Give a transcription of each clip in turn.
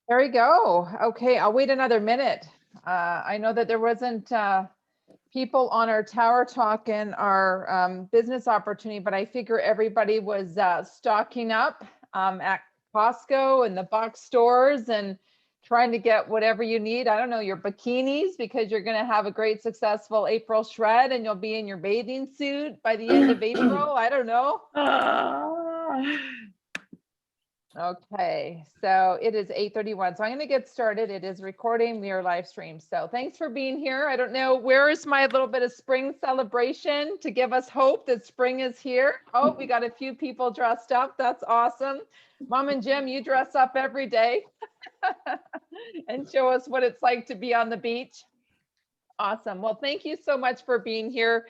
There we go. Okay, I'll wait another minute. I know that there wasn't people on our Tower Talk and our business opportunity, but I figure everybody was stocking up at Costco and the box stores and trying to get whatever you need. I don't know, your bikinis, because you're going to have a great successful April shred and you'll be in your bathing suit by the end of April. I don't know. Okay, so it is 8:31. So I'm going to get started. It is recording. We are live stream. So thanks for being here. I don't know, where is my little bit of spring celebration to give us hope that spring is here? Oh, we got a few people dressed up. That's awesome. Mom and Jim, you dress up every day and show us what it's like to be on the beach. Awesome. Well, thank you so much for being here.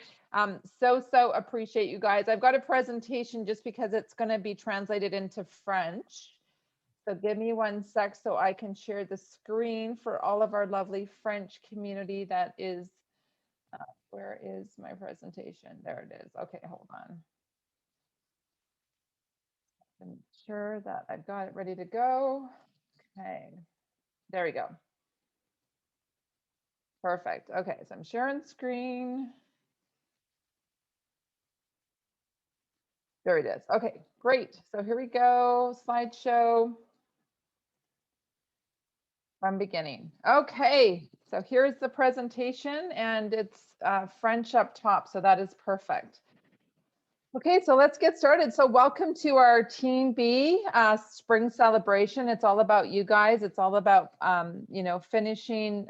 So appreciate you guys. I've got a presentation just because it's going to be translated into French. So give me one sec so I can share the screen for all of our lovely French community that is, where is my presentation? There it is. Okay, hold on. I'm sure that I've got it ready to go. Okay, there we go. Perfect. Okay, so I'm sharing screen. There it is. Okay, great. So here we go, slideshow from beginning. Okay, so here's the presentation and it's French up top, so that is perfect. Okay, so let's get started. So welcome to our Team B spring celebration. It's all about you guys. It's all about, finishing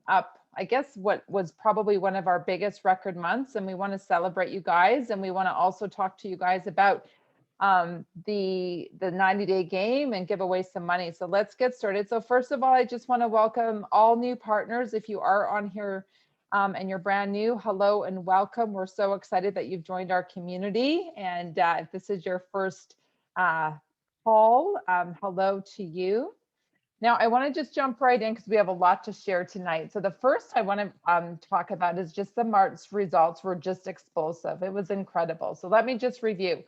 up, I guess, what was probably one of our biggest record months. And we want to celebrate you guys. And we want to also talk to you guys about the 90-day game and give away some money. So let's get started. So first of all, I just want to welcome all new partners. If you are on here and you're brand new, hello and welcome. We're so excited that you've joined our community. And if this is your first call, hello to you. Now, I want to just jump right in because we have a lot to share tonight. So the first I want to talk about is just the March results were just explosive. It was incredible. So let me just review.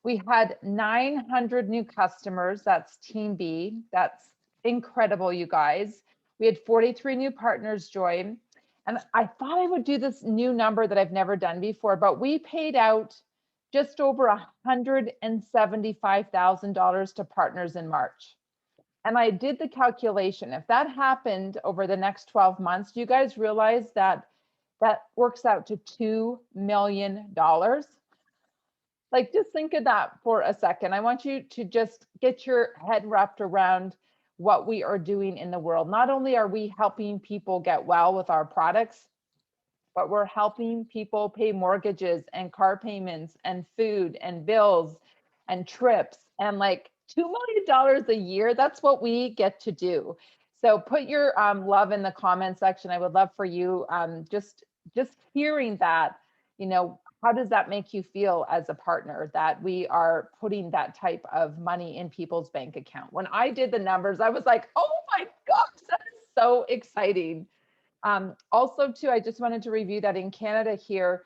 We had 900 new customers. That's Team B. That's incredible, you guys. We had 43 new partners join. And I thought I would do this new number that I've never done before, but we paid out just over $175,000 to partners in March. And I did the calculation. If that happened over the next 12 months, do you guys realize that that works out to $2 million? Like, just think of that for a second. I want you to just get your head wrapped around what we are doing in the world. Not only are we helping people get well with our products, but we're helping people pay mortgages and car payments and food and bills and trips and like $2 million a year. That's what we get to do. So put your love in the comment section. I would love for you just hearing that, how does that make you feel as a partner that we are putting that type of money in people's bank account? When I did the numbers, I was like, oh my gosh, that is so exciting. Also too, I just wanted to review that in Canada here,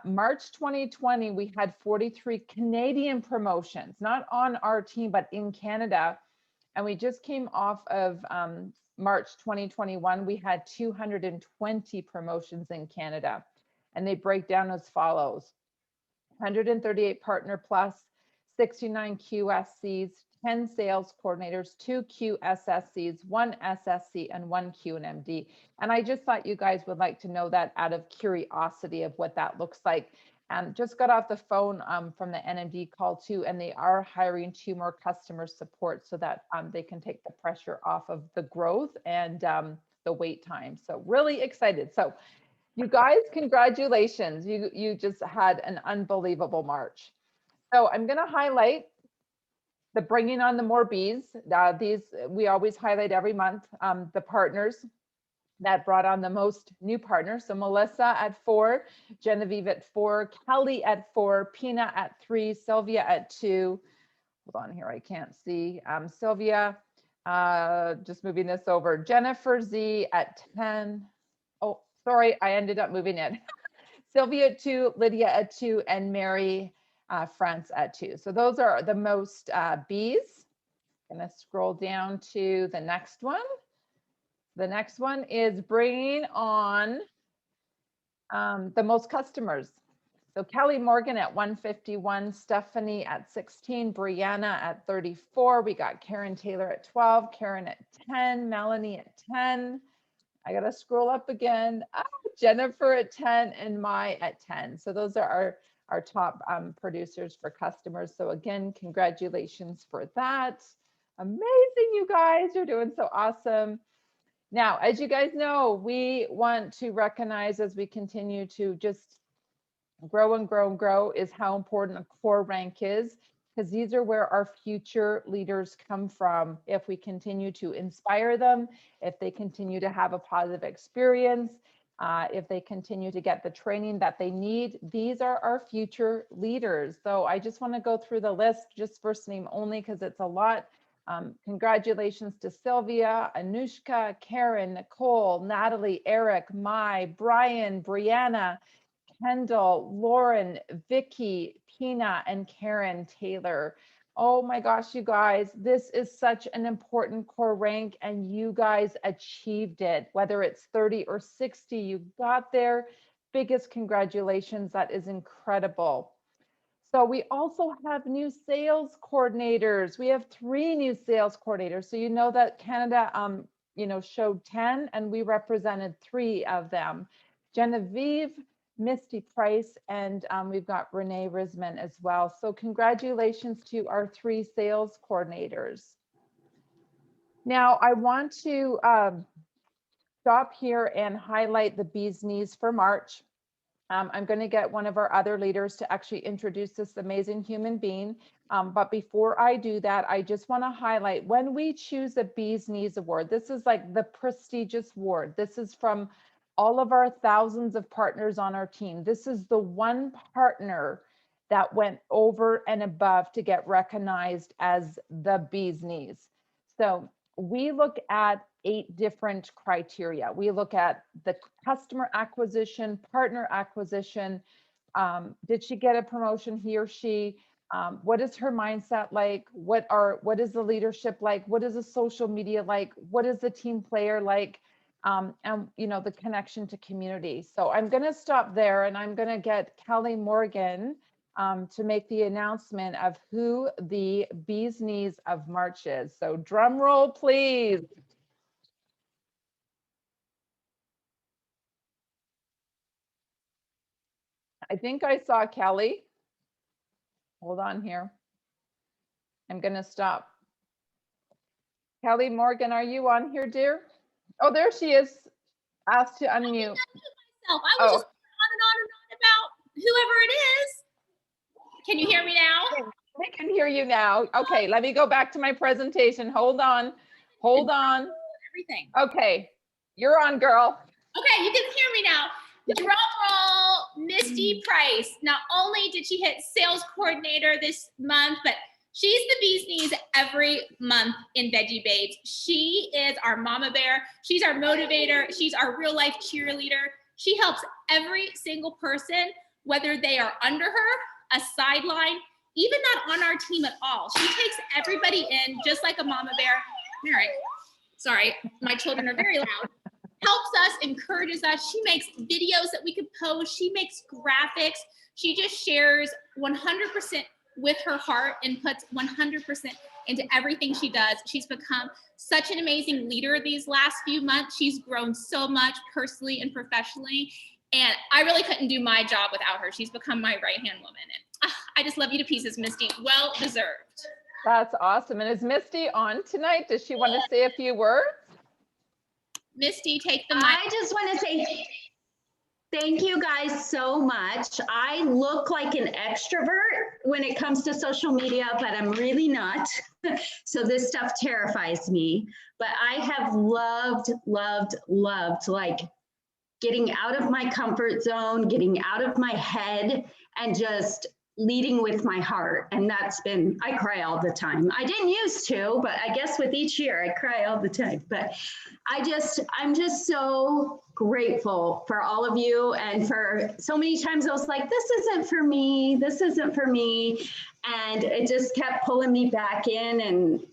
March 2020, we had 43 Canadian promotions, not on our team, but in Canada. And we just came off of March 2021, we had 220 promotions in Canada. And they break down as follows: 138 partner plus, 69 QSCs, 10 sales coordinators, 2 QSSCs, 1 SSC, and 1 QNMD. And I just thought you guys would like to know that out of curiosity of what that looks like. Just got off the phone from the NMD call too, and they are hiring 2 more customer support so that they can take the pressure off of the growth and the wait time. So really excited. So you guys, congratulations. You just had an unbelievable March. So I'm going to highlight the bringing on the more bees. These we always highlight every month, the partners that brought on the most new partners. So Melissa at 4, Genevieve at 4, Kelly at 4, Pina at 3, Sylvia at 2. Hold on here, I can't see. Sylvia, just moving this over. Jennifer Z at 10. Oh, sorry, I ended up moving it. Sylvia at 2, Lydia at 2, and Mary France at 2. So those are the most bees. Gonna scroll down to the next one. The next one is bringing on the most customers. So Kelly Morgan at 151, Stephanie at 16, Brianna at 34. We got Karen Taylor at 12, Karen at 10, Melanie at 10. I gotta scroll up again. Jennifer at 10 and Mai at 10. So those are our top producers for customers. So again, congratulations for that. Amazing, you guys, you're doing so awesome. Now, as you guys know, we want to recognize as we continue to just grow and grow and grow is how important a core rank is, because these are where our future leaders come from. If we continue to inspire them, if they continue to have a positive experience, if they continue to get the training that they need, these are our future leaders. So I just want to go through the list, just first name only, because it's a lot. Congratulations to Sylvia, Anushka, Karen, Nicole, Natalie, Eric, Mai, Brian, Brianna, Kendall, Lauren, Vicky, Pina, and Karen Taylor. Oh my gosh, you guys, this is such an important core rank and you guys achieved it. Whether it's 30 or 60, you got there. Biggest congratulations, that is incredible. So we also have new sales coordinators. We have 3 new sales coordinators. So you know that Canada, showed 10 and we represented 3 of them. Genevieve, Misty Price, and we've got Renee Risman as well. So congratulations to our 3 sales coordinators. Now I want to stop here and highlight the bee's knees for March. I'm going to get one of our other leaders to actually introduce this amazing human being. But before I do that, I just want to highlight when we choose a Bee's Knees Award, this is like the prestigious award. This is from all of our thousands of partners on our team. This is the one partner that went over and above to get recognized as the Bee's Knees. So we look at 8 different criteria. We look at the customer acquisition, partner acquisition. Did she get a promotion, he or she? What is her mindset like? What is the leadership like? What is the social media like? What is the team player like? And the connection to community. So I'm going to stop there and I'm going to get Kelly Morgan to make the announcement of who the Bee's Knees of March is. So drum roll, please. I think I saw Kelly. Hold on here. I'm going to stop. Kelly Morgan, are you on here, dear? Oh, there she is. Asked to unmute. I was just on and on about whoever it is. Can you hear me now? I can hear you now. Okay, let me go back to my presentation. Hold on. Hold on. Everything. Okay, you're on, girl. Okay, you can hear me now. Drum roll, Misty Price. Not only did she hit sales coordinator this month, but she's the Bee's Knees every month in Veggie Babes. She is our mama bear. She's our motivator. She's our real life cheerleader. She helps every single person, whether they are under her, a sideline, even not on our team at all. She takes everybody in just like a mama bear. Merrick, sorry, my children are very loud. Helps us, encourages us. She makes videos that we could post. She makes graphics. She just shares 100% with her heart and puts 100% into everything she does. She's become such an amazing leader these last few months. She's grown so much personally and professionally. And I really couldn't do my job without her. She's become my right-hand woman. And I just love you to pieces, Misty. Well deserved. That's awesome. And is Misty on tonight? Does she want to say a few words? Misty, take the mic. I just want to say thank you guys so much. I look like an extrovert when it comes to social media, but I'm really not. So this stuff terrifies me. But I have loved like getting out of my comfort zone, getting out of my head, and just leading with my heart. And that's been, I cry all the time. I didn't used to, but I guess with each year I cry all the time. But I'm just so grateful for all of you. And for so many times I was like, this isn't for me. This isn't for me. And it just kept pulling me back in. And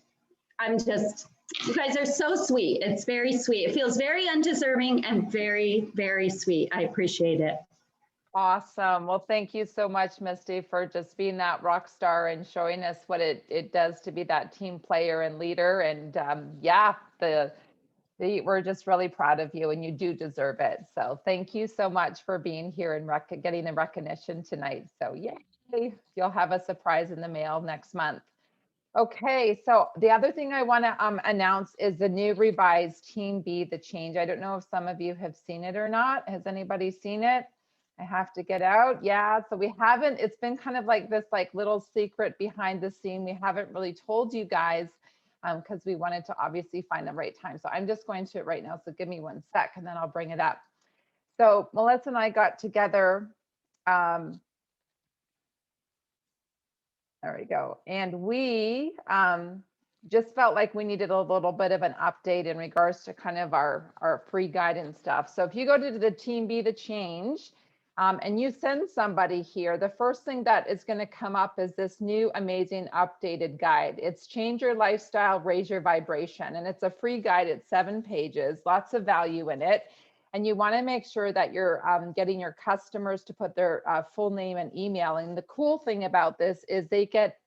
You guys are so sweet. It's very sweet. It feels very undeserving and very, very sweet. I appreciate it. Awesome. Well, thank you so much, Misty, for just being that rock star and showing us what it does to be that team player and leader. And yeah, we're just really proud of you, and you do deserve it. So thank you so much for being here and getting the recognition tonight. So yay, you'll have a surprise in the mail next month. Okay, so the other thing I want to announce is the new revised Team Be the Change. I don't know if some of you have seen it or not. Has anybody seen it? I have to get out. Yeah, so we haven't, it's been kind of like this like little secret behind the scene. We haven't really told you guys because we wanted to obviously find the right time. So I'm just going to it right now. So give me 1 sec and then I'll bring it up. So Melissa and I got together. There we go. And we just felt like we needed a little bit of an update in regards to kind of our free guidance stuff. So if you go to the Team Be the Change, and you send somebody here, the first thing that is going to come up is this new amazing updated guide. It's Change Your Lifestyle, Raise Your Vibration. And it's a free guide. It's 7 pages, lots of value in it. And you want to make sure that you're getting your customers to put their full name and email. And the cool thing about this is they get,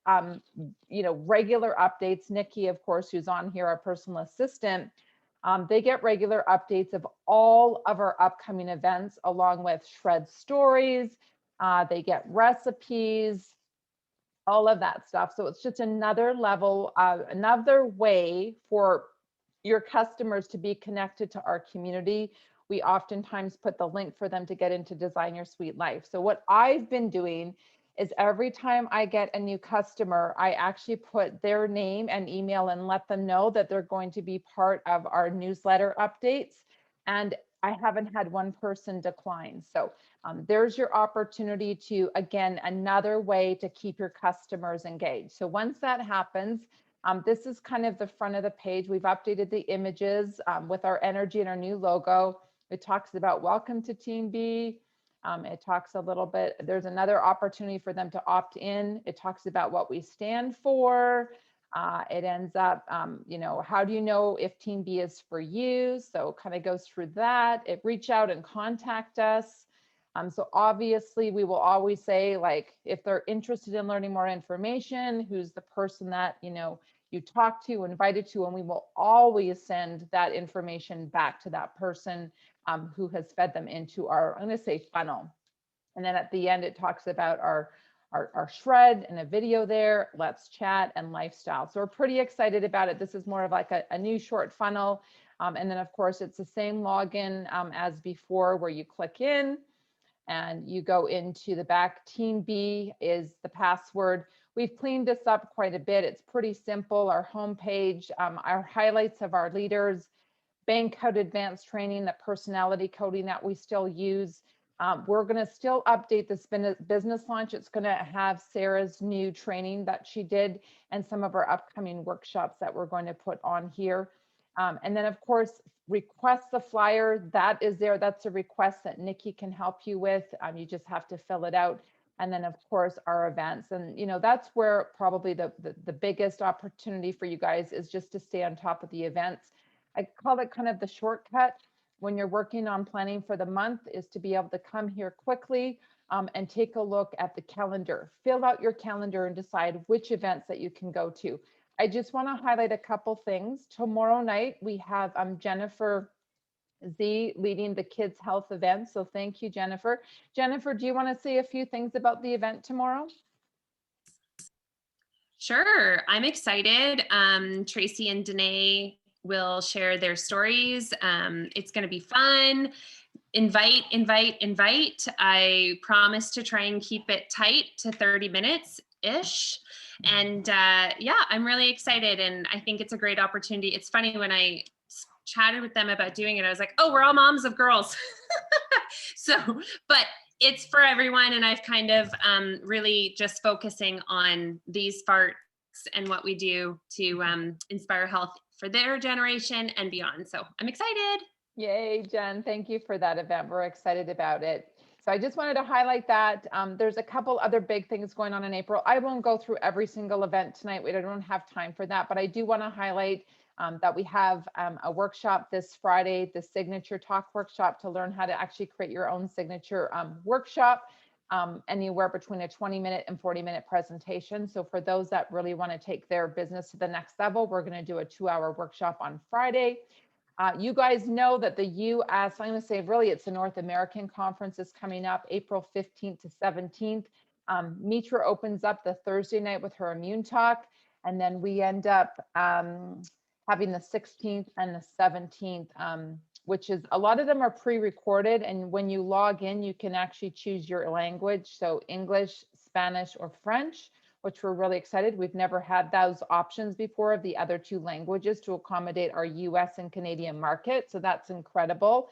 regular updates. Nikki, of course, who's on here, our personal assistant, they get regular updates of all of our upcoming events, along with shred stories. They get recipes, all of that stuff. So it's just another level, another way for your customers to be connected to our community. We oftentimes put the link for them to get into Design Your Sweet Life. So what I've been doing is every time I get a new customer, I actually put their name and email and let them know that they're going to be part of our newsletter updates. And I haven't had one person decline. So there's your opportunity to, again, another way to keep your customers engaged. So once that happens, this is kind of the front of the page. We've updated the images with our energy and our new logo. It talks about welcome to Team Be. It talks a little bit, there's another opportunity for them to opt in. It talks about what we stand for. It ends up, how do you know if Team Be is for you? So kind of goes through that. It reach out and contact us. So obviously we will always say, like, if they're interested in learning more information, who's the person that, you talk to, invited to, and we will always send that information back to that person who has fed them into our, I'm going to say, funnel. And then at the end, it talks about our shred and a video there, let's chat, and lifestyle. So we're pretty excited about it. This is more of like a new short funnel. And then of course, it's the same login as before, where you click in and you go into the back. Team Be is the password. We've cleaned this up quite a bit. It's pretty simple. Our homepage, our highlights of our leaders, bank code advanced training, the personality coding that we still use. We're going to still update this business launch. It's going to have Sarah's new training that she did and some of our upcoming workshops that we're going to put on here. And then of course, request the flyer. That is there. That's a request that Nikki can help you with. You just have to fill it out. And then of course, our events. And that's where probably the biggest opportunity for you guys is just to stay on top of the events. I call it kind of the shortcut when you're working on planning for the month, is to be able to come here quickly and take a look at the calendar, fill out your calendar and decide which events that you can go to. I just want to highlight a couple things. Tomorrow night, we have Jennifer Z leading the kids health event. So thank you, Jennifer. Jennifer, do you want to say a few things about the event tomorrow? Sure, I'm excited. Tracy and Danae will share their stories. It's going to be fun. Invite. I promise to try and keep it tight to 30 minutes-ish. And yeah, I'm really excited. And I think it's a great opportunity. It's funny, when I chatted with them about doing it, I was like, oh, we're all moms of girls. But it's for everyone. And I've kind of really just focusing on these parts and what we do to inspire health for their generation and beyond. So I'm excited. Yay, Jen. Thank you for that event. We're excited about it. So I just wanted to highlight that. There's a couple other big things going on in April. I won't go through every single event tonight. We don't have time for that, but I do want to highlight that we have a workshop this Friday, the Signature Talk workshop, to learn how to actually create your own signature workshop, anywhere between a 20-minute and 40-minute presentation. So for those that really want to take their business to the next level, we're going to do a 2-hour workshop on Friday. You guys know that the US, I'm going to say really it's the North American conference is coming up April 15th to 17th. Mitra opens up the Thursday night with her immune talk. And then we end up having the 16th and the 17th, which is a lot of them are pre-recorded. And when you log in, you can actually choose your language. So English, Spanish, or French, which we're really excited. We've never had those options before of the other 2 languages to accommodate our US and Canadian market. So that's incredible.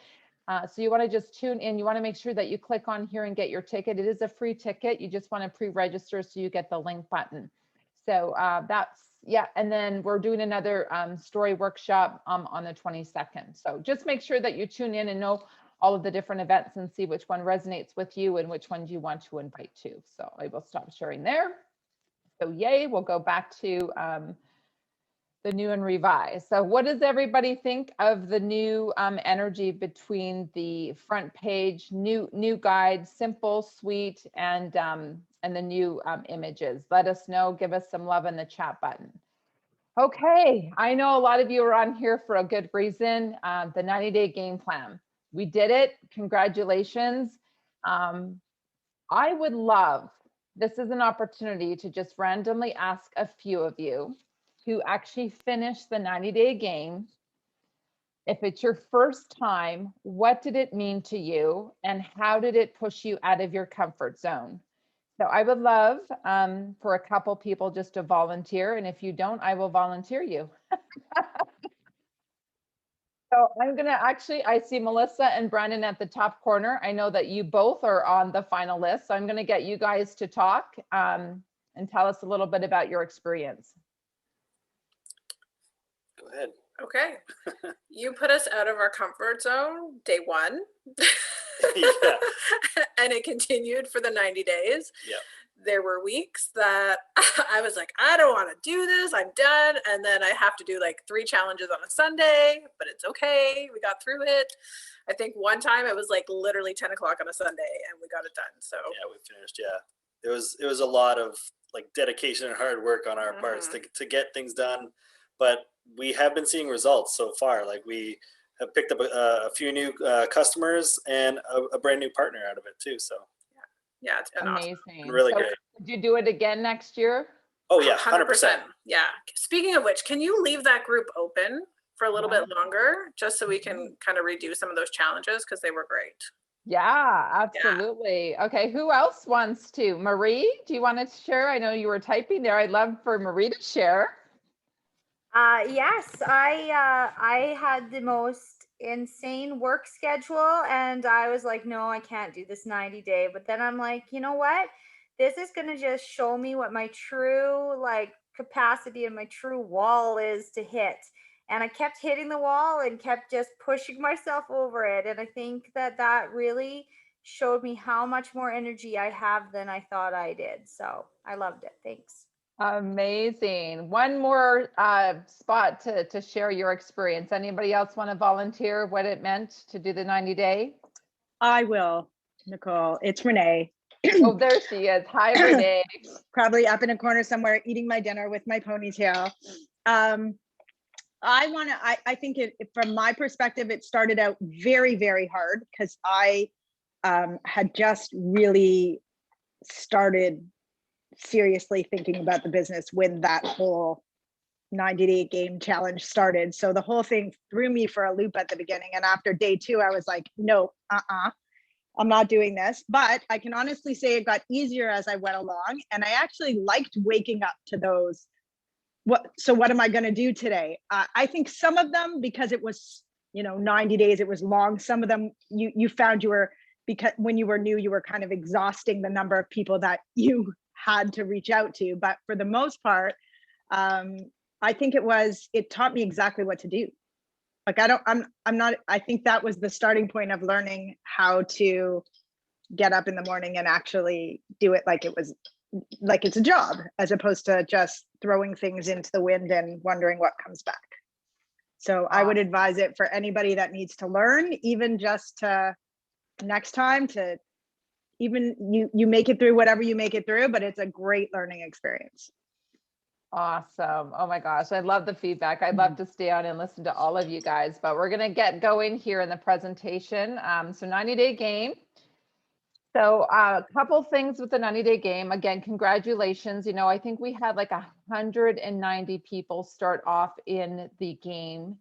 So you want to just tune in. You want to make sure that you click on here and get your ticket. It is a free ticket. You just want to pre-register so you get the link button. So that's, yeah. And then we're doing another story workshop on the 22nd. So just make sure that you tune in and know all of the different events and see which one resonates with you and which ones you want to invite to. So I will stop sharing there. So yay, we'll go back to the new and revised. So what does everybody think of the new energy between the front page, new guide, simple, sweet, and the new images? Let us know, give us some love in the chat button. Okay, I know a lot of you are on here for a good reason. The 90-day game plan. We did it, congratulations. I would love, this is an opportunity to just randomly ask a few of you who actually finished the 90-day game. If it's your first time, what did it mean to you and how did it push you out of your comfort zone? So I would love for a couple people just to volunteer. And if you don't, I will volunteer you. So I'm gonna actually, I see Melissa and Brandon at the top corner. I know that you both are on the final list. So I'm gonna get you guys to talk and tell us a little bit about your experience. Go ahead. Okay. You put us out of our comfort zone day 1. Yeah. And it continued for the 90 days. Yep. There were weeks that I was like, I don't want to do this. I'm done. And then I have to do like 3 challenges on a Sunday, but it's okay. We got through it. I think one time it was like literally 10 o'clock on a Sunday and we got it done. So Yeah, we finished. Yeah. It was a lot of like dedication and hard work on our parts to get things done. But we have been seeing results so far. Like we have picked up a few new customers and a brand new partner out of it too. So yeah, it's been Amazing. awesome. Really So great. Would you do it again next year? Oh yeah, 100%. Yeah. Speaking of which, can you leave that group open for a little bit longer just so we can kind of redo some of those challenges because they were great. Yeah, absolutely. Okay, who else wants to? Marie, do you want to share? I know you were typing there. I'd love for Marie to share. Yes, I had the most insane work schedule and I was like, no, I can't do this 90-day. But then I'm like, you know what? This is going to just show me what my true like capacity and my true wall is to hit. And I kept hitting the wall and kept just pushing myself over it. And I think that really showed me how much more energy I have than I thought I did. So I loved it. Thanks. Amazing. One more spot to share your experience. Anybody else want to volunteer what it meant to do the 90-day? I will, Nicole. It's Renee. Oh, there she is. Hi, Renee. Probably up in a corner somewhere eating my dinner with my ponytail. I think from my perspective, it started out very, very hard because I had just really started seriously thinking about the business when that whole 90-day game challenge started. So the whole thing threw me for a loop at the beginning. And after day 2, I was like, no, I'm not doing this. But I can honestly say it got easier as I went along. And I actually liked waking up to those. What am I going to do today? I think some of them, because it was, 90 days, it was long. Some of them you found because when you were new, you were kind of exhausting the number of people that you had to reach out to. But for the most part, I think it taught me exactly what to do. Like, I think that was the starting point of learning how to get up in the morning and actually do it like it's a job, as opposed to just throwing things into the wind and wondering what comes back. So I would advise it for anybody that needs to learn, even just to next time, to even you make it through whatever you make it through, but it's a great learning experience. Awesome. Oh my gosh, I love the feedback. I'd love to stay on and listen to all of you guys, but we're going to get going here in the presentation. So 90-day game. So a couple things with the 90-day game. Again, congratulations. You know, I think we had like 190 people start off in the game.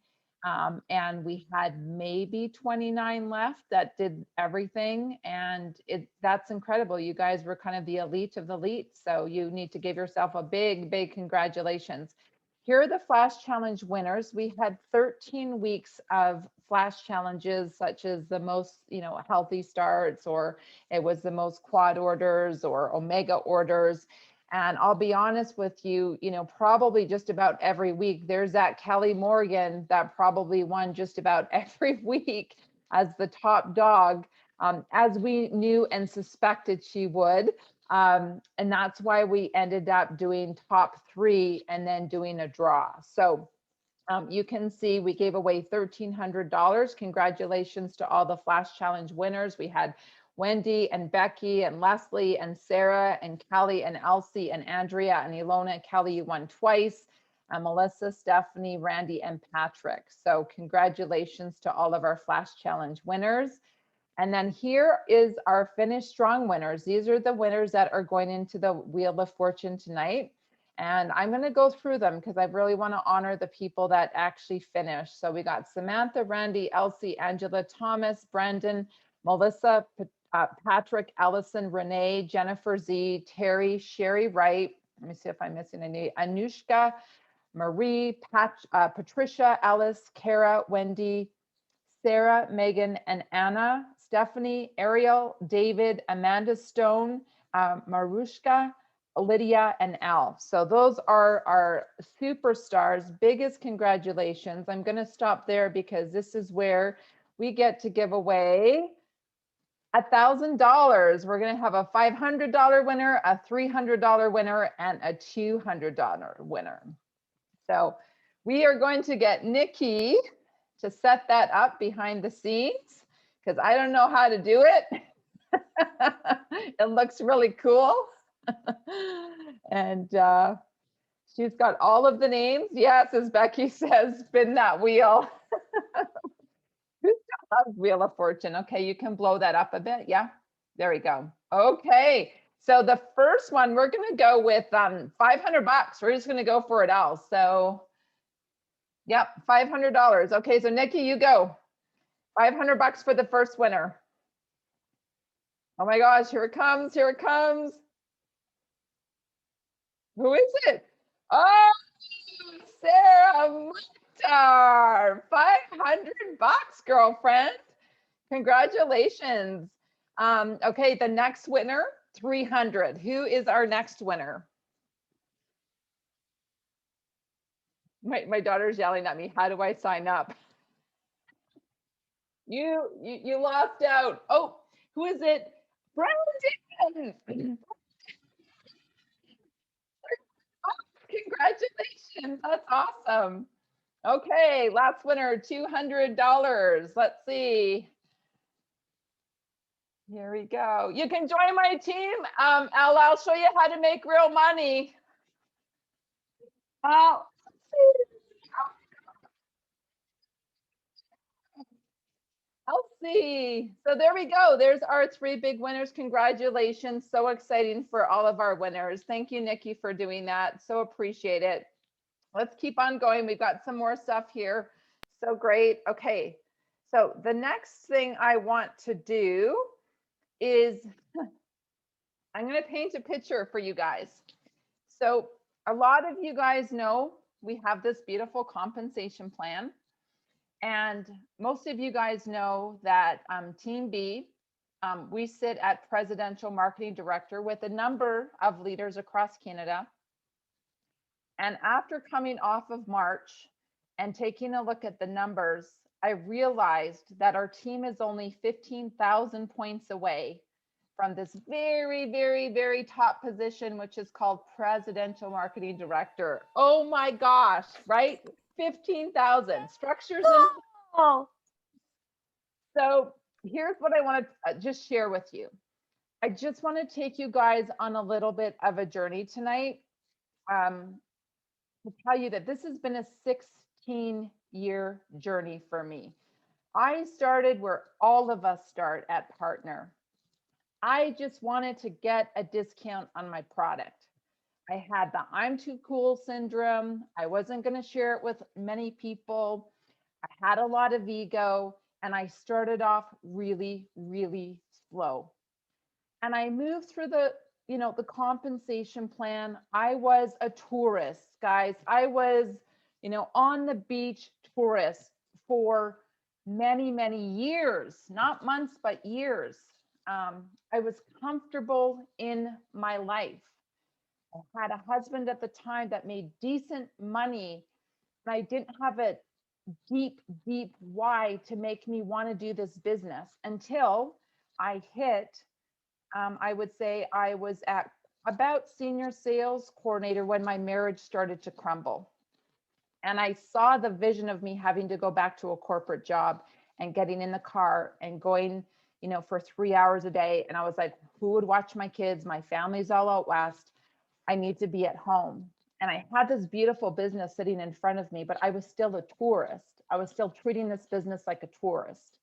And we had maybe 29 left that did everything. And that's incredible. You guys were kind of the elite of the elite. So you need to give yourself a big, big congratulations. Here are the Flash Challenge winners. We had 13 weeks of Flash challenges, such as the most, healthy starts, or it was the most quad orders or omega orders. And I'll be honest with you, probably just about every week, there's that Kelly Morgan that probably won just about every week as the top dog, as we knew and suspected she would. And that's why we ended up doing top 3 and then doing a draw. So you can see we gave away $1,300. Congratulations to all the Flash Challenge winners. We had Wendy and Becky and Leslie and Sarah and Kelly and Elsie and Andrea and Ilona. Kelly, you won twice. Melissa, Stephanie, Randy, and Patrick. So congratulations to all of our Flash Challenge winners. And then here is our Finish Strong winners. These are the winners that are going into the Wheel of Fortune tonight. And I'm going to go through them because I really want to honor the people that actually finished. So we got Samantha, Randy, Elsie, Angela, Thomas, Brandon, Melissa, Patrick, Ellison, Renee, Jennifer Z, Terry, Sherry Wright. Let me see if I'm missing any. Anushka, Marie, Patricia, Alice, Kara, Wendy, Sarah, Megan, and Anna, Stephanie, Ariel, David, Amanda Stone, Marushka, Lydia, and Al. So those are our superstars. Biggest congratulations. I'm going to stop there because this is where we get to give away $1,000. We're going to have a $500 winner, a $300 winner, and a $200 winner. So we are going to get Nikki to set that up behind the scenes because I don't know how to do it. It looks really cool. And she's got all of the names. Yes, as Becky says, spin that wheel. Who still loves Wheel of Fortune? Okay, you can blow that up a bit. Yeah, there we go. Okay, so the first one, we're going to go with $500. We're just going to go for it all. So, yep, $500. Okay, so Nikki, you go. $500 for the first winner. Oh my gosh, here it comes. Here it comes. Who is it? Oh, Sarah Mukhtar. $500, girlfriend. Congratulations. Okay, the next winner, 300. Who is our next winner? My daughter's yelling at me. How do I sign up? You lost out. Oh, who is it? Brandon. Congratulations. That's awesome. Okay, last winner, $200. Let's see. Here we go. You can join my team. I'll show you how to make real money. Elsie. So there we go. There's our 3 big winners. Congratulations. So exciting for all of our winners. Thank you, Nikki, for doing that. So appreciate it. Let's keep on going. We've got some more stuff here. So great. Okay. So the next thing I want to do is I'm going to paint a picture for you guys. So a lot of you guys know we have this beautiful compensation plan. And most of you guys know that Team B, we sit at Presidential Marketing Director with a number of leaders across Canada. And after coming off of March and taking a look at the numbers, I realized that our team is only 15,000 points away from this very, very, very top position, which is called Presidential Marketing Director. Oh my gosh, right? 15,000 structures in. Oh, So here's what I want to just share with you. I just want to take you guys on a little bit of a journey tonight. To tell you that this has been a 16-year journey for me. I started where all of us start at Partner. I just wanted to get a discount on my product. I had the I'm too cool syndrome. I wasn't going to share it with many people. I had a lot of ego, and I started off really, really slow. And I moved through the compensation plan. I was a tourist, guys. I was, on the beach tourist for many, many years, not months, but years. I was comfortable in my life. I had a husband at the time that made decent money, and I didn't have a deep, deep why to make me want to do this business until I hit, I would say I was at about senior sales coordinator when my marriage started to crumble. And I saw the vision of me having to go back to a corporate job and getting in the car and going, for 3 hours a day. And I was like, who would watch my kids? My family's all out west. I need to be at home. And I had this beautiful business sitting in front of me, but I was still a tourist. I was still treating this business like a tourist.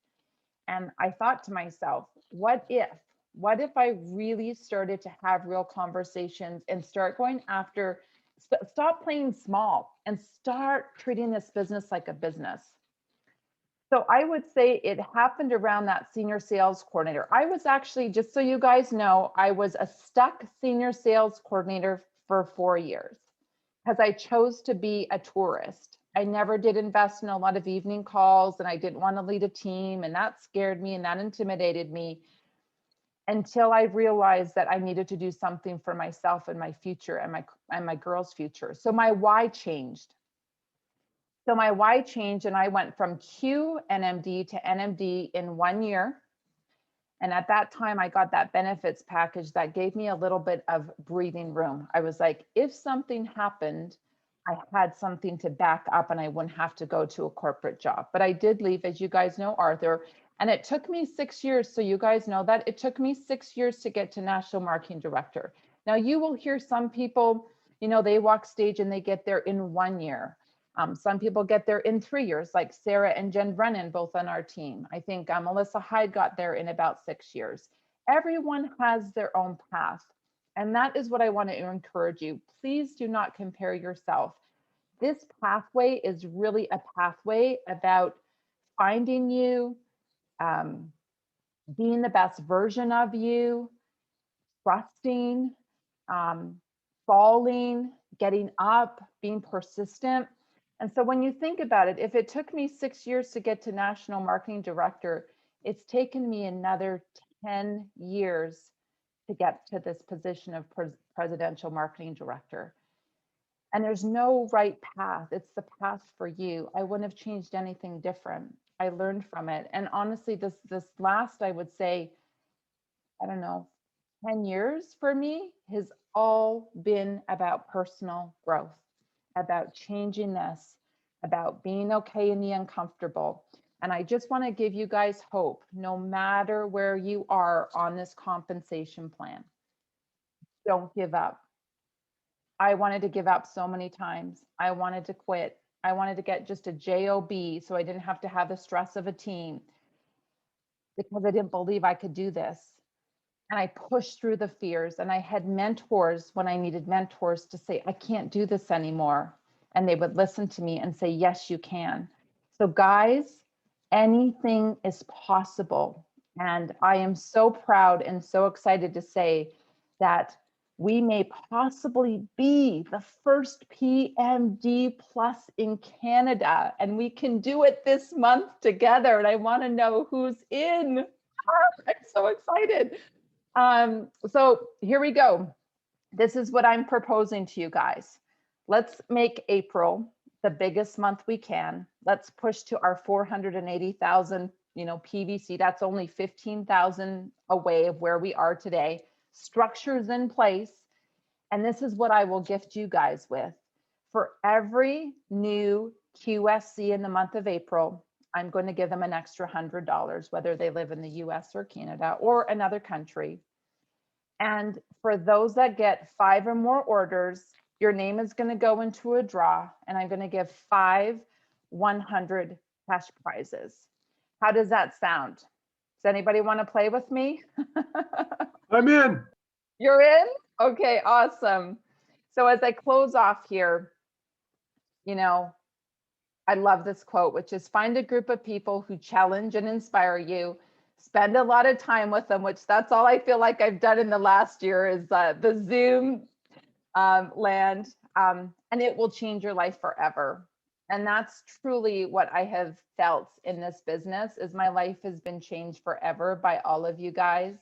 And I thought to myself, what if I really started to have real conversations and start going after, stop playing small and start treating this business like a business? So I would say it happened around that senior sales coordinator. I was actually, just so you guys know, I was a stuck senior sales coordinator for 4 years because I chose to be a tourist. I never did invest in a lot of evening calls, and I didn't want to lead a team, and that scared me and that intimidated me until I realized that I needed to do something for myself and my future and my girls' future. So my why changed. And I went from QNMD to NMD in 1 year. And at that time, I got that benefits package that gave me a little bit of breathing room. I was like, if something happened, I had something to back up and I wouldn't have to go to a corporate job. But I did leave, as you guys know, Arthur. And it took me 6 years. So you guys know that it took me 6 years to get to National Marketing Director. Now you will hear some people, they walk stage and they get there in 1 year. Some people get there in 3 years, like Sarah and Jen Brennan, both on our team. I think Melissa Hyde got there in about 6 years. Everyone has their own path. And that is what I want to encourage you. Please do not compare yourself. This pathway is really a pathway about finding you, being the best version of you, trusting, falling, getting up, being persistent. And so when you think about it, if it took me 6 years to get to National Marketing Director, it's taken me another 10 years to get to this position of Presidential Marketing Director. And there's no right path. It's the path for you. I wouldn't have changed anything different. I learned from it. And honestly, this last, I would say, 10 years for me has all been about personal growth, about changing this, about being okay in the uncomfortable. And I just want to give you guys hope, no matter where you are on this compensation plan. Don't give up. I wanted to give up so many times. I wanted to quit. I wanted to get just a job so I didn't have to have the stress of a team because I didn't believe I could do this. And I pushed through the fears, and I had mentors when I needed mentors to say, I can't do this anymore. And they would listen to me and say, yes, you can. So guys, anything is possible. And I am so proud and so excited to say that we may possibly be the first PMD plus in Canada, and we can do it this month together. And I want to know who's in. I'm so excited. So here we go. This is what I'm proposing to you guys. Let's make April the biggest month we can. Let's push to our 480,000 PVC. That's only 15,000 away of where we are today. Structures in place. And this is what I will gift you guys with. For every new QSC in the month of April, I'm going to give them an extra $100, whether they live in the US or Canada or another country. And for those that get 5 or more orders, your name is going to go into a draw, and I'm going to give 5 100 cash prizes. How does that sound? Does anybody want to play with me? I'm in. You're in? Okay, awesome. So as I close off here, I love this quote, which is find a group of people who challenge and inspire you. Spend a lot of time with them, which that's all I feel like I've done in the last year is the Zoom land, and it will change your life forever. And that's truly what I have felt in this business is my life has been changed forever by all of you guys.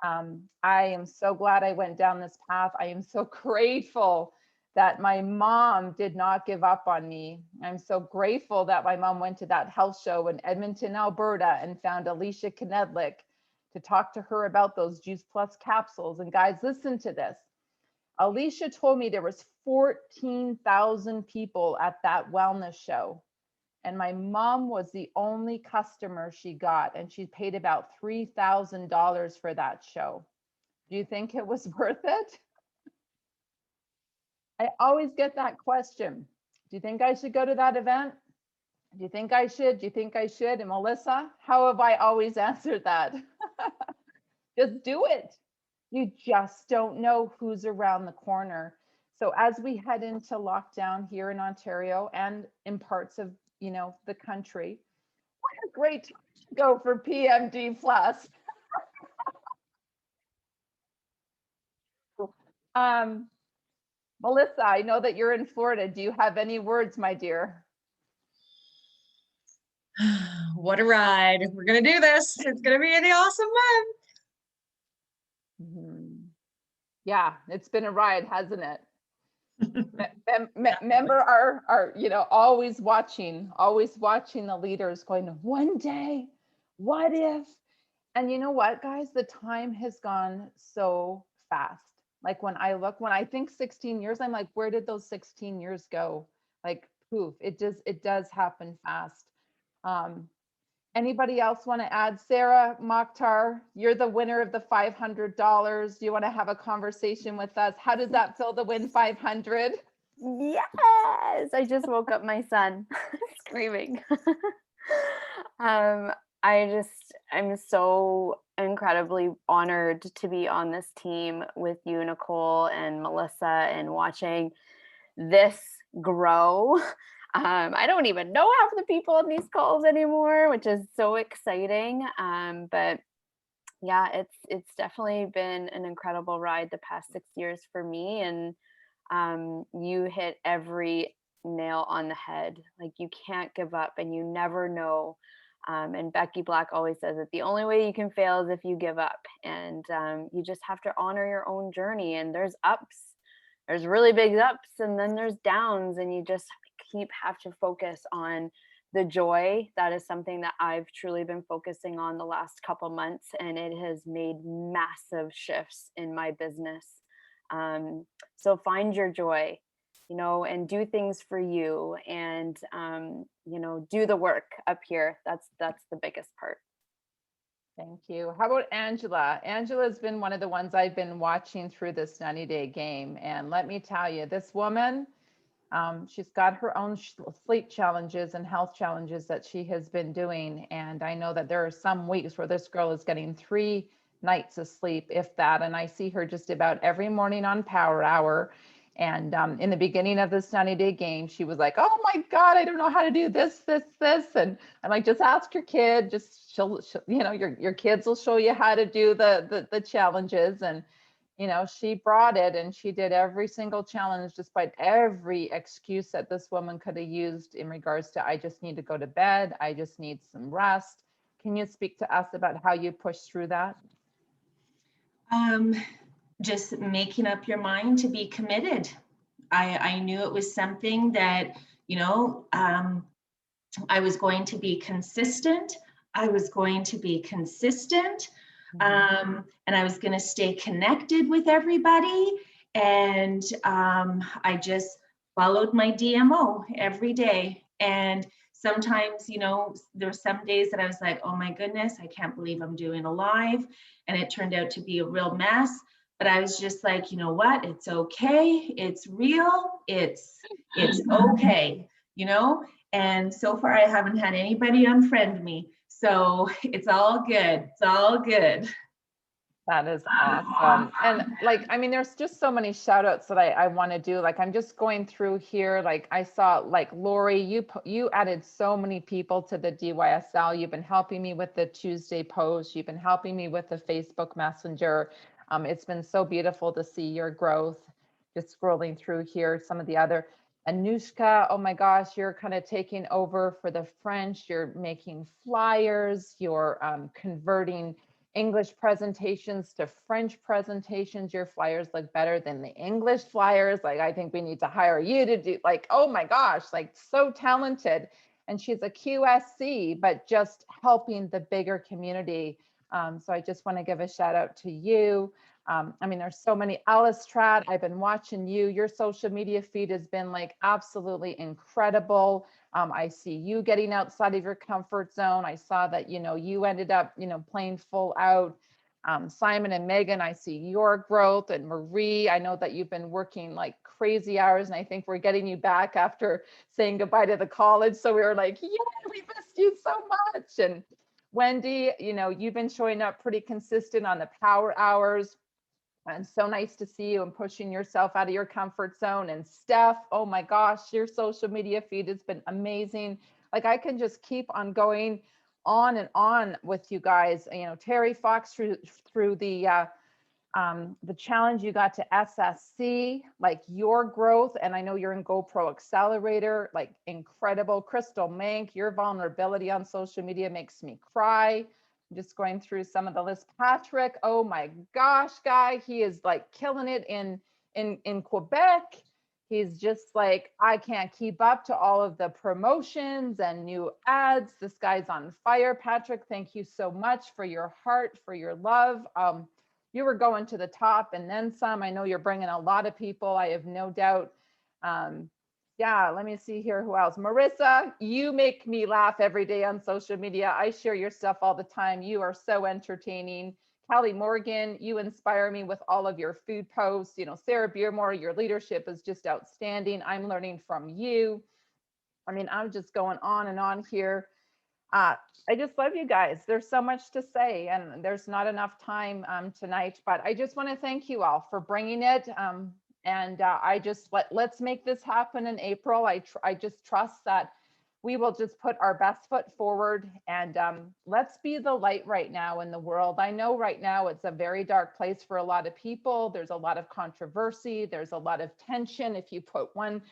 I am so glad I went down this path. I am so grateful that my mom did not give up on me. I'm so grateful that my mom went to that health show in Edmonton, Alberta, and found Alicia Knedlick to talk to her about those Juice Plus capsules. And guys, listen to this. Alicia told me there was 14,000 people at that wellness show. And my mom was the only customer she got, and she paid about $3,000 for that show. Do you think it was worth it? I always get that question. Do you think I should go to that event? Do you think I should? Do you think I should? And Melissa, how have I always answered that? Just do it. You just don't know who's around the corner. So as we head into lockdown here in Ontario and in parts of, the country, what a great time to go for PMD Plus. Melissa, I know that you're in Florida. Do you have any words, my dear? What a ride. We're going to do this. It's going to be an awesome month. Yeah, it's been a ride, hasn't it? Remember our always watching the leaders going, one day, what if? And you know what, guys? The time has gone so fast. Like when I think 16 years, I'm like, where did those 16 years go? Like poof, it does happen fast. Anybody else want to add? Sarah Mokhtar, you're the winner of the $500. Do you want to have a conversation with us? How does that feel to win 500? Yes, I just woke up my son screaming. I'm so incredibly honored to be on this team with you, Nicole and Melissa, and watching this grow. I don't even know half the people in these calls anymore, which is so exciting. But yeah, it's definitely been an incredible ride the past 6 years for me. And you hit every nail on the head. Like you can't give up and you never know. And Becky Black always says that the only way you can fail is if you give up. And you just have to honor your own journey. And there's ups, there's really big ups, and then there's downs, and you just have to focus on the joy. That is something that I've truly been focusing on the last couple months, and it has made massive shifts in my business. So find your joy, and do things for you, and do the work up here. That's the biggest part. Thank you. How about Angela? Angela's been one of the ones I've been watching through this 90-day game, and let me tell you, this woman, she's got her own sleep challenges and health challenges that she has been doing. And I know that there are some weeks where this girl is getting 3 nights of sleep, if that. And I see her just about every morning on Power Hour. And in the beginning of this 90-day game, she was like, oh my God, I don't know how to do this. And I'm like, just ask your kid, she'll your kids will show you how to do the challenges. And she brought it, and she did every single challenge, despite every excuse that this woman could have used in regards to, I just need to go to bed. I just need some rest. Can you speak to us about how you pushed through that? Just making up your mind to be committed. I knew it was something that, I was going to be consistent. I was going to be consistent, and I was going to stay connected with everybody. And I just followed my DMO every day. And sometimes, you know, there were some days that I was like, oh my goodness, I can't believe I'm doing a live. And it turned out to be a real mess. But I was just like, you know what? It's okay. It's real. It's okay, you know? And so far I haven't had anybody unfriend me. So it's all good. It's all good. That is awesome. And like, I mean, there's just so many shout outs that I want to do. Like, I'm just going through here. Like I saw like Lori, you added so many people to the DYSL. You've been helping me with the Tuesday post. You've been helping me with the Facebook Messenger. It's been so beautiful to see your growth. Just scrolling through here, some of the other. Anushka, oh my gosh, you're kind of taking over for the French. You're making flyers. You're converting English presentations to French presentations. Your flyers look better than the English flyers. Like, I think we need to hire you to do, like, oh my gosh, like so talented. And she's a QSC, but just helping the bigger community. So I just want to give a shout out to you. I mean, there's so many. Alice Trad, I've been watching you. Your social media feed has been like absolutely incredible. I see you getting outside of your comfort zone. I saw that, you know, you ended up, you know, playing full out. Simon and Megan, I see your growth. And Marie, I know that you've been working like crazy hours, and I think we're getting you back after saying goodbye to the college. So we were like, yeah, we missed you so much. And Wendy, you know, you've been showing up pretty consistent on the power hours. And so nice to see you and pushing yourself out of your comfort zone. And Steph, oh my gosh, your social media feed has been amazing. Like, I can just keep on going on and on with you guys. You know, Terry Fox through the challenge you got to SSC, like your growth. And I know you're in GoPro Accelerator, like incredible. Crystal Mank, your vulnerability on social media makes me cry. Just going through some of the list. Patrick, oh my gosh, guy, he is like killing it in Quebec. He's just like, I can't keep up to all of the promotions and new ads. This guy's on fire. Patrick, thank you so much for your heart, for your love. You were going to the top and then some. I know you're bringing a lot of people. I have no doubt. Yeah, let me see here. Who else? Marissa, you make me laugh every day on social media. I share your stuff all the time. You are so entertaining. Callie Morgan, you inspire me with all of your food posts. You know, Sarah Beermore, your leadership is just outstanding. I'm learning from you. I mean, I'm just going on and on here. I just love you guys. There's so much to say, and there's not enough time tonight, but I just want to thank you all for bringing it. And I just let's make this happen in April. I just trust that we will just put our best foot forward, and let's be the light right now in the world. I know right now it's a very dark place for a lot of people. There's a lot of controversy. There's a lot of tension. If you put one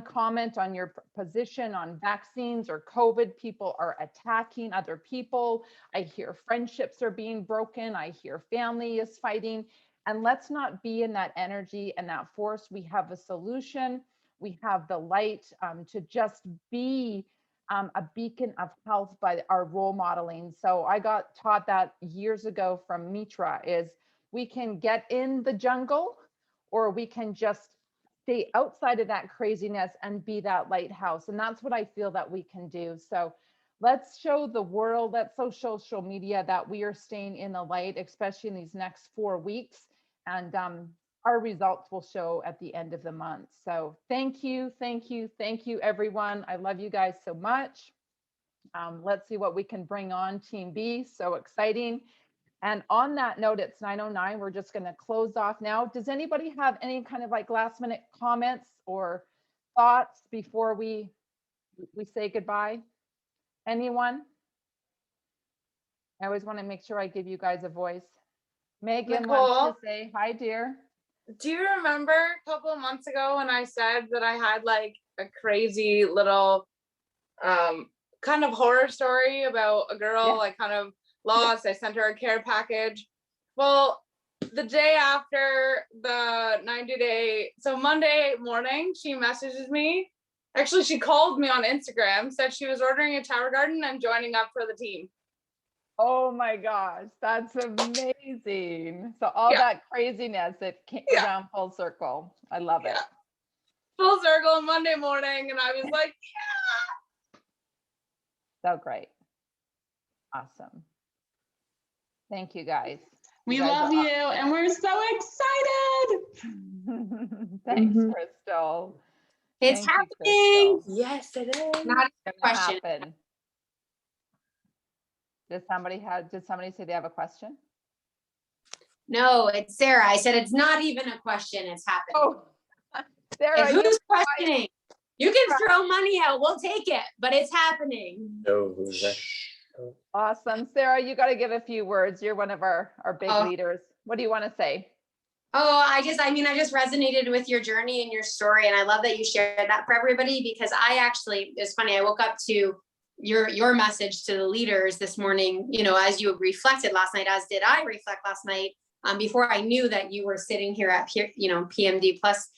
comment on your position on vaccines or COVID, people are attacking other people. I hear friendships are being broken. I hear family is fighting. And let's not be in that energy and that force. We have a solution. We have the light to just be a beacon of health by our role modeling. So I got taught that years ago from Mitra is we can get in the jungle, or we can just stay outside of that craziness and be that lighthouse. And that's what I feel that we can do. So let's show the world, let's show social media that we are staying in the light, especially in these next 4 weeks. And our results will show at the end of the month. So thank you, everyone. I love you guys so much. Let's see what we can bring on Team B. So exciting. And on that note, it's 9:09. We're just going to close off now. Does anybody have any kind of like last minute comments or thoughts before we say goodbye? Anyone? I always want to make sure I give you guys a voice. Megan wants to say hi, dear. Do you remember a couple of months ago when I said that I had like a crazy little kind of horror story about a girl I kind of lost? I sent her a care package. Well, the day after the 90-day, so Monday morning, she messages me. Actually, she called me on Instagram, said she was ordering a Tower Garden and joining up for the team. Oh my gosh, that's amazing. So all Yeah. that craziness, it came Yeah. around full circle. I love it. Yeah. Full circle Monday morning, and I was like, So great. Awesome. Thank you guys. We You guys love are you and we're so excited. Thanks, Mhm. Crystal. It's Thank you, happening. Crystal. Yes, it is. Not a It's gonna question. happen. Did somebody say they have a question? No, it's Sarah. I said it's not even a question. It's happening. Oh, Sarah, And you who's questioning? You can throw money out. We'll take it, but it's happening. No, who's that? awesome. Sarah, you got to give a few words. You're one of our big Oh. leaders. What do you want to say? Oh, I just resonated with your journey and your story. And I love that you shared that for everybody, because it's funny. I woke up to your message to the leaders this morning, as you reflected last night, as did I reflect last night, before I knew that you were sitting here at PMD Plus,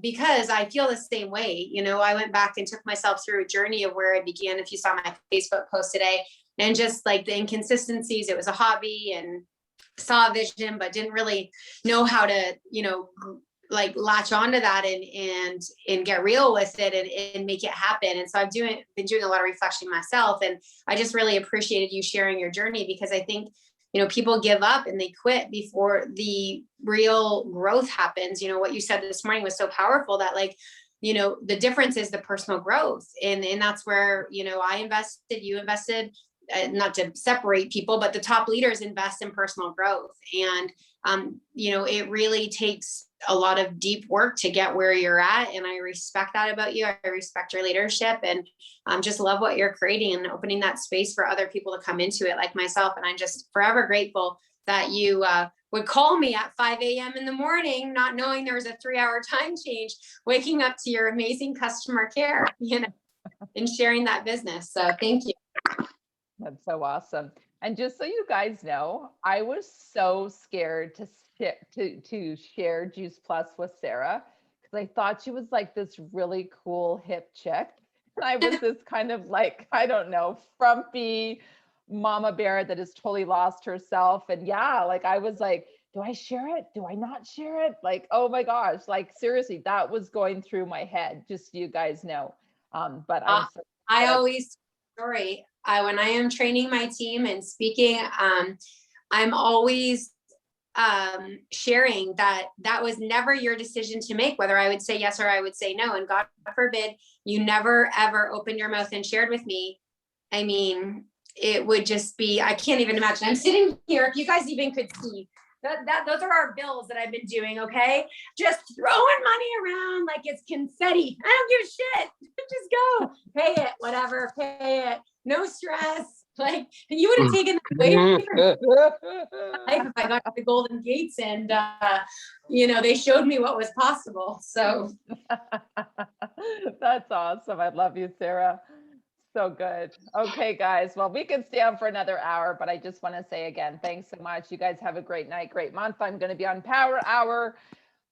because I feel the same way. I went back and took myself through a journey of where I began. If you saw my Facebook post today, and just like the inconsistencies, it was a hobby and saw a vision, but didn't really know how to, like latch onto that and get real with it and make it happen. And so I've been doing a lot of reflection myself. And I just really appreciated you sharing your journey, because I think, people give up and they quit before the real growth happens. What you said this morning was so powerful, that the difference is the personal growth. And that's where, I invested, you invested, not to separate people, but the top leaders invest in personal growth. And, it really takes a lot of deep work to get where you're at. And I respect that about you. I respect your leadership, and just love what you're creating and opening that space for other people to come into it, like myself. And I'm just forever grateful that you would call me at 5 a.m. in the morning, not knowing there was a 3-hour time change, waking up to your amazing customer care, and sharing that business. So thank you. That's so awesome. And just so you guys know, I was so scared to share Juice Plus with Sarah, because I thought she was like this really cool hip chick. And I was this kind of like, I don't know, frumpy mama bear that has totally lost herself. And yeah, like I was like, do I share it? Do I not share it? Like, oh my gosh, like seriously, that was going through my head, just so you guys know. But I'm so I always story. When I am training my team and speaking, I'm always sharing that was never your decision to make, whether I would say yes or I would say no. And God forbid you never, ever opened your mouth and shared with me. I mean, it would just be, I can't even imagine. I'm sitting here, if you guys even could see, those are our bills that I've been doing, okay? Just throwing money around like it's confetti. I don't give a shit. Just go. Pay it, whatever, pay it. No stress. Like, you would have taken that away from me if I got to the Golden Gates and, they showed me what was possible. So. That's awesome. I love you, Sarah. So good. Okay, guys. Well, we could stay on for another hour, but I just want to say again, thanks so much. You guys have a great night, great month. I'm going to be on Power Hour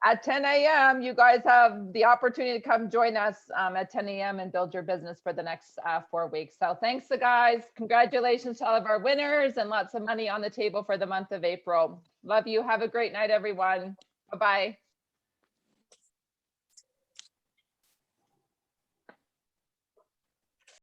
at 10 a.m. You guys have the opportunity to come join us at 10 a.m. and build your business for the next 4 weeks. So thanks, guys. Congratulations to all of our winners, and lots of money on the table for the month of April. Love you. Have a great night, everyone. Bye-bye.